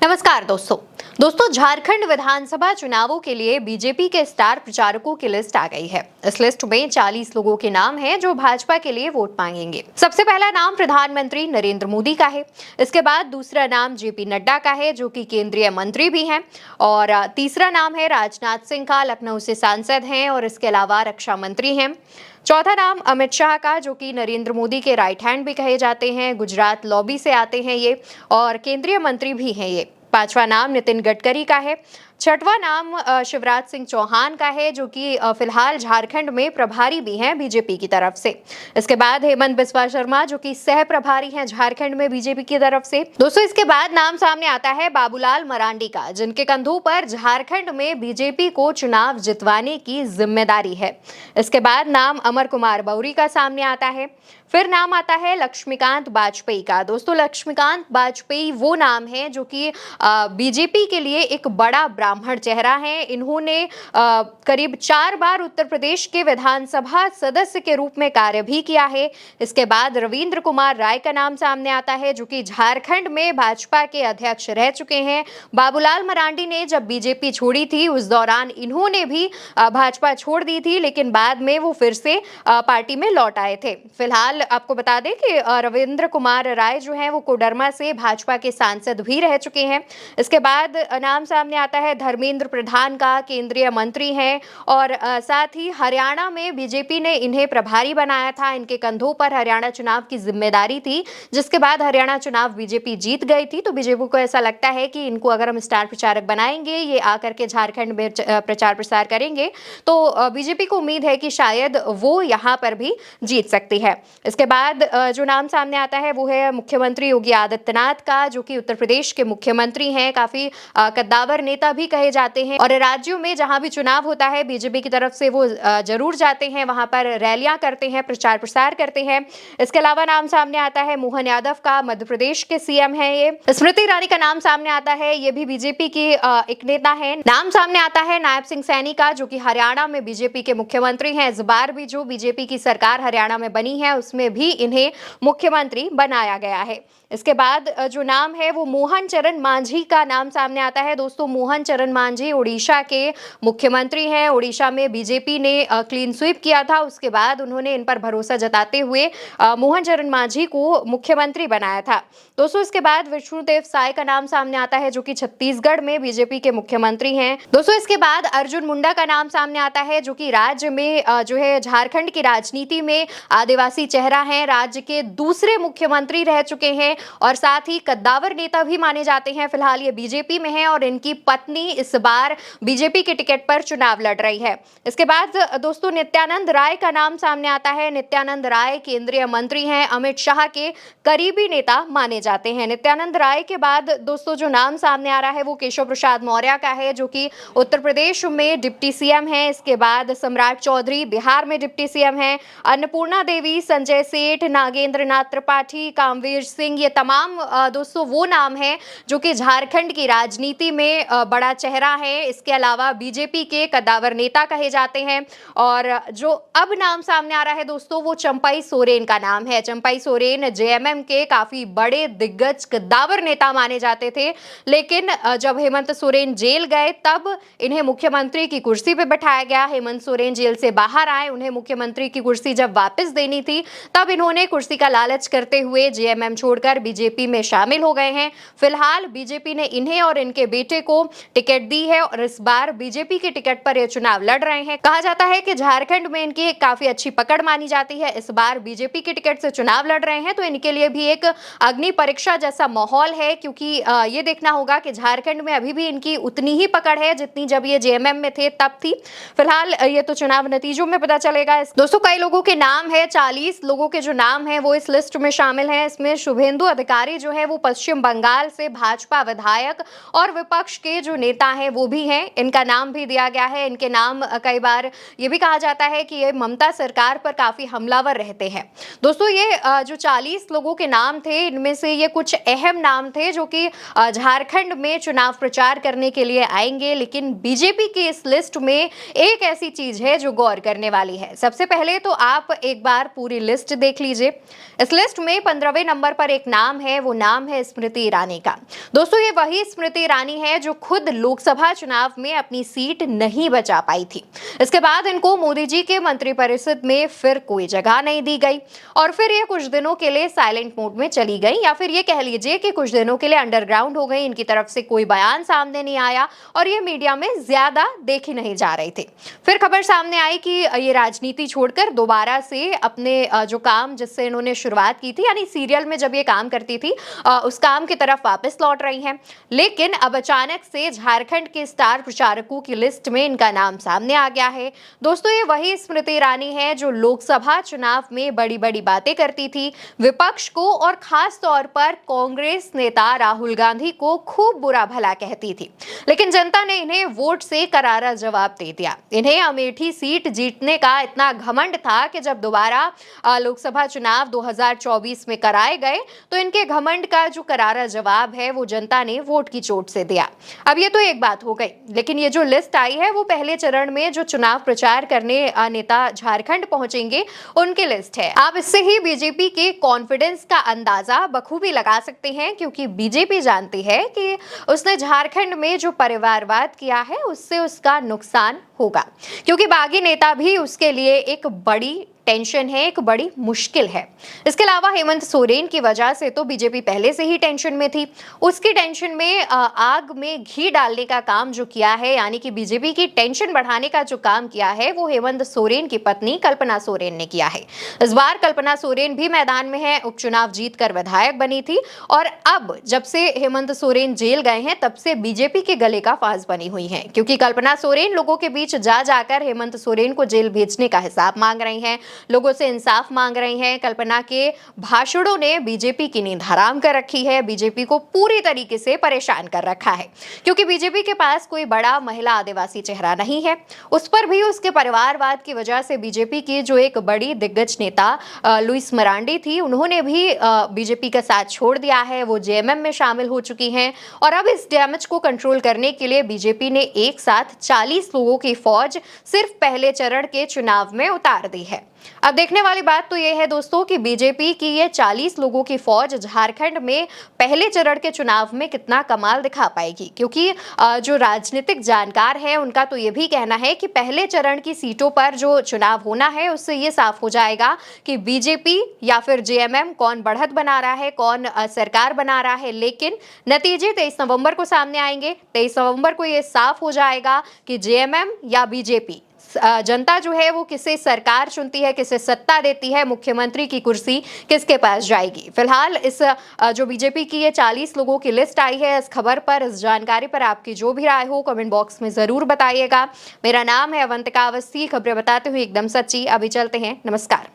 नमस्कार दोस्तों झारखंड विधानसभा चुनावों के लिए बीजेपी के स्टार प्रचारकों की लिस्ट आ गई है। इस लिस्ट में 40 लोगों के नाम हैं जो भाजपा के लिए वोट मांगेंगे। सबसे पहला नाम प्रधानमंत्री नरेंद्र मोदी का है। इसके बाद दूसरा नाम जेपी नड्डा का है जो कि केंद्रीय मंत्री भी हैं, और तीसरा नाम है राजनाथ सिंह का, लखनऊ से सांसद हैं और इसके अलावा रक्षा मंत्री हैं। चौथा नाम अमित शाह का, जो कि नरेंद्र मोदी के राइट हैंड भी कहे जाते हैं, गुजरात लॉबी से आते हैं ये और केंद्रीय मंत्री भी हैं ये। पांचवा नाम नितिन गडकरी का है। छठवां नाम शिवराज सिंह चौहान का है जो कि फिलहाल झारखंड में प्रभारी भी हैं बीजेपी की तरफ से। इसके बाद हेमंत बिस्वा शर्मा जो कि सह प्रभारी हैं झारखंड में बीजेपी की तरफ से। दोस्तों इसके बाद नाम सामने आता है बाबूलाल मरांडी का, जिनके कंधों पर झारखंड में बीजेपी को चुनाव जितवाने की जिम्मेदारी है। इसके बाद नाम अमर कुमार बौरी का सामने आता है। फिर नाम आता है लक्ष्मीकांत वाजपेयी का। दोस्तों लक्ष्मीकांत वाजपेयी वो नाम है जो कि बीजेपी के लिए एक बड़ा ब्राह्मण चेहरा है। इन्होंने करीब 4 बार उत्तर प्रदेश के विधानसभा सदस्य के रूप में कार्य भी किया है। इसके बाद रविंद्र कुमार राय का नाम सामने आता है जो कि झारखंड में भाजपा के अध्यक्ष रह चुके हैं। बाबूलाल मरांडी ने जब बीजेपी छोड़ी थी उस दौरान इन्होंने भी भाजपा छोड़ दी थी, लेकिन बाद में वो फिर से पार्टी में लौट आए थे। फिलहाल आपको बता दें कि रविंद्र कुमार राय जो हैं वो कोडरमा से भाजपा के सांसद भी रह चुके हैं। इसके बाद नाम सामने आता है धर्मेंद्र प्रधान का, केंद्रीय मंत्री हैं और साथ ही हरियाणा में बीजेपी ने इन्हें प्रभारी बनाया था। इनके कंधों पर हरियाणा चुनाव की जिम्मेदारी थी, जिसके बाद हरियाणा चुनाव बीजेपी जीत गई थी। तो बीजेपी को ऐसा लगता है कि इनको अगर हम स्टार प्रचारक बनाएंगे, ये आकर के झारखंड में प्रचार प्रसार करेंगे, तो बीजेपी को उम्मीद है कि शायद वो यहाँ पर भी जीत सकती है। इसके बाद जो नाम सामने आता है वो है मुख्यमंत्री योगी आदित्यनाथ का, जो कि उत्तर प्रदेश के मुख्यमंत्री हैं। काफी कद्दावर नेता भी कहे जाते हैं और राज्यों में जहां भी चुनाव होता है बीजेपी की तरफ से वो जरूर जाते हैं, वहां पर रैलियां करते हैं, प्रचार प्रसार करते हैं। इसके अलावा नाम सामने आता है मोहन यादव का, मध्य प्रदेश के सीएम है ये। स्मृति ईरानी का नाम सामने आता है, ये भी बीजेपी की एक नेता है। नाम सामने आता है नायब सिंह सैनी का, जो कि हरियाणा में बीजेपी के मुख्यमंत्री हैं। इस बार भी जो बीजेपी की सरकार हरियाणा में बनी है उसमें भी इन्हें मुख्यमंत्री बनाया गया है। इसके बाद जो नाम है वो मोहन चरण मांझी का नाम सामने आता है। दोस्तों मोहन चरण मांझी उड़ीसा के मुख्यमंत्री हैं। उड़ीसा में बीजेपी ने क्लीन स्वीप किया था, उसके बाद उन्होंने इन पर भरोसा जताते हुए मोहन चरण मांझी को मुख्यमंत्री बनाया था। दोस्तों इसके बाद विष्णुदेव साय का नाम सामने आता है जो कि छत्तीसगढ़ में बीजेपी के मुख्यमंत्री हैं। दोस्तों इसके बाद अर्जुन मुंडा का नाम सामने आता है जो कि राज्य में जो है झारखंड की राजनीति में आदिवासी चेहरा है, राज्य के दूसरे मुख्यमंत्री रह चुके हैं और साथ ही कद्दावर नेता भी माने जाते हैं। फिलहाल ये बीजेपी में है और इनकी पत्नी इस बार बीजेपी के टिकट पर चुनाव लड़ रही है। इसके बाद दोस्तों नित्यानंद राय का नाम सामने आता है। नित्यानंद राय केंद्रीय मंत्री हैं, अमित शाह के करीबी नेता माने जाते हैं। नित्यानंद राय के बाद दोस्तों जो नाम सामने आ रहा है वो केशव प्रसाद मौर्य का है, जो कि उत्तर प्रदेश में डिप्टी सीएम है। इसके बाद सम्राट चौधरी बिहार में डिप्टी सीएम है। अन्नपूर्णा देवी, संजय सेठ, नागेंद्र नाथ त्रिपाठी, कामवीर सिंह, ये तमाम दोस्तों वो नाम हैं जो कि झारखंड की राजनीति में बड़ा चेहरा है। इसके अलावा बीजेपी के कद्दावर नेता कहे जाते हैं। और जो अब नाम सामने आ रहा है दोस्तों वो चंपई सोरेन का नाम है। चंपई सोरेन जेएमएम के काफी बड़े दिग्गज कद्दावर नेता माने जाते थे, लेकिन जब हेमंत सोरेन जेल गए तब इन्हें मुख्यमंत्री की कुर्सी पे बैठाया गया। हेमंत सोरेन जेल से बाहर आए, उन्हें मुख्यमंत्री की कुर्सी जब वापस देनी थी तब इन्होंने कुर्सी का लालच करते हुए जेएमएम छोड़कर बीजेपी में शामिल हो गए हैं। फिलहाल बीजेपी ने इन्हें और इनके बेटे को टिकट दी है और इस बार बीजेपी के टिकट पर ये चुनाव लड़ रहे हैं। कहा जाता है कि झारखंड में इनकी काफी अच्छी पकड़ मानी जाती है। इस बार बीजेपी के टिकट से चुनाव लड़ रहे हैं तो इनके लिए भी एक अग्नि परीक्षा जैसा माहौल है, क्योंकि ये देखना होगा कि झारखंड में अभी भी इनकी उतनी ही पकड़ है जितनी जब ये जेएमएम में थे तब थी। फिलहाल ये तो चुनाव नतीजों में पता चलेगा। दोस्तों कई लोगों के नाम है, 40 लोगों के जो नाम है वो इस लिस्ट में शामिल हैं। इसमें शुभेंदु अधिकारी जो है वो पश्चिम बंगाल से भाजपा विधायक और विपक्ष के जो नेता हैं वो भी हैं, इनका नाम भी दिया गया है। इनके नाम कई बार ये भी कहा जाता है कि ये ममता सरकार पर काफी हमलावर रहते हैं। दोस्तों ये जो 40 लोगों के नाम थे इनमें से ये कुछ अहम नाम थे जो कि झारखंड में चुनाव प्रचार करने के लिए आएंगे, लेकिन बीजेपी की इस लिस्ट में एक ऐसी चीज है जो गौर करने वाली है। सबसे पहले तो आप एक बार पूरी लिस्ट देख लीजिए। इस लिस्ट में 15वें नंबर पर एक नाम है वो नाम है स्मृति ईरानी का। दोस्तों, ये वही स्मृति ईरानी है जो खुद लोकसभा चुनाव में अपनी सीट नहीं बचा पाई थी। इसके बाद इनको मोदी जी के मंत्रिपरिषद में फिर कोई जगह नहीं दी गई और फिर ये कुछ दिनों के लिए साइलेंट मोड में चली गई, या फिर ये कह लीजिए कि कुछ दिनों के लिए अंडरग्राउंड हो गई। इनकी तरफ से कोई बयान सामने नहीं आया और ये मीडिया में ज्यादा देखी नहीं जा रही थी। फिर खबर सामने आई कि ये राजनीति छोड़कर दोबारा से अपने जो काम जिससे इन्होंने शुरुआत की थी, यानी सीरियल में जब ये काम करती थी, उस काम की तरफ वापस लौट रही हैं। लेकिन अब अचानक से झारखंड के स्टार प्रचारकों की लिस्ट में इनका नाम सामने आ गया है। दोस्तों, ये वही स्मृति ईरानी है जो लोकसभा चुनाव में बड़ी बड़ी बातें करती थी, विपक्ष को और खास तौर पर कांग्रेस नेता राहुल गांधी को खूब बुरा भला कहती थी। लेकिन जनता ने इन्हें वोट से करारा जवाब दे दिया। इन्हें अमेठी सीट जीतने का इतना घमंड था कि जब दोबारा लोकसभा चुनाव 2024 में कराए गए तो इनके घमंड का जो करारा जवाब है वो जनता ने वोट की चोट से दिया। अब ये तो एक बात हो गई, लेकिन ये जो लिस्ट आई है वो पहले चरण में जो चुनाव प्रचार करने नेता झारखंड पहुंचेंगे उनकी लिस्ट है। आप इससे ही बीजेपी के कॉन्फिडेंस का अंदाजा बखूबी लगा सकते हैं, क्योंकि बीजेपी जानती है कि उसने झारखंड में जो परिवारवाद किया है उससे उसका नुकसान होगा, क्योंकि बागी नेता भी उसके लिए एक बड़ी टेंशन है, एक बड़ी मुश्किल है। इसके अलावा हेमंत सोरेन की वजह से तो बीजेपी पहले से ही टेंशन में थी। उसकी टेंशन में आग में घी डालने का काम जो किया है, यानी कि बीजेपी की टेंशन बढ़ाने का जो काम किया है वो हेमंत सोरेन की पत्नी कल्पना सोरेन ने किया है। इस बार कल्पना सोरेन भी मैदान में है, उपचुनाव जीतकर विधायक बनी थी और अब जब से हेमंत सोरेन जेल गए हैं तब से बीजेपी के गले का फांस बनी हुई है, क्योंकि कल्पना सोरेन लोगों के बीच जा जाकर हेमंत सोरेन को जेल भेजने का हिसाब मांग रही हैं, लोगों से इंसाफ मांग रही हैं। कल्पना के भाषणों ने बीजेपी की नींद हराम कर रखी है, बीजेपी को पूरी तरीके से परेशान कर रखा है, क्योंकि बीजेपी के पास कोई बड़ा महिला आदिवासी चेहरा नहीं है। उस पर भी उसके परिवारवाद की वजह से बीजेपी की जो एक बड़ी दिग्गज नेता लुइस मरांडी थी, उन्होंने भी बीजेपी का साथ छोड़ दिया है। वो जेएमएम में शामिल हो चुकी हैं और अब इस डैमेज को कंट्रोल करने के लिए बीजेपी ने एक साथ 40 लोगों की फौज सिर्फ पहले चरण के चुनाव में उतार दी है। अब देखने वाली बात तो यह है दोस्तों कि बीजेपी की ये 40 लोगों की फौज झारखंड में पहले चरण के चुनाव में कितना कमाल दिखा पाएगी, क्योंकि जो राजनीतिक जानकार है उनका तो ये भी कहना है कि पहले चरण की सीटों पर जो चुनाव होना है उससे ये साफ हो जाएगा कि बीजेपी या फिर जेएमएम कौन बढ़त बना रहा है, कौन सरकार बना रहा है। लेकिन नतीजे 23 नवंबर को सामने आएंगे। 23 नवंबर को ये साफ हो जाएगा कि जेएमएम या बीजेपी, जनता जो है वो किसे सरकार चुनती है, किसे सत्ता देती है, मुख्यमंत्री की कुर्सी किसके पास जाएगी। फिलहाल इस जो बीजेपी की ये 40 लोगों की लिस्ट आई है, इस खबर पर, इस जानकारी पर आपकी जो भी राय हो कमेंट बॉक्स में जरूर बताइएगा। मेरा नाम है अवंतिका अवस्थी, खबरें बताते हुए एकदम सच्ची। अभी चलते हैं, नमस्कार।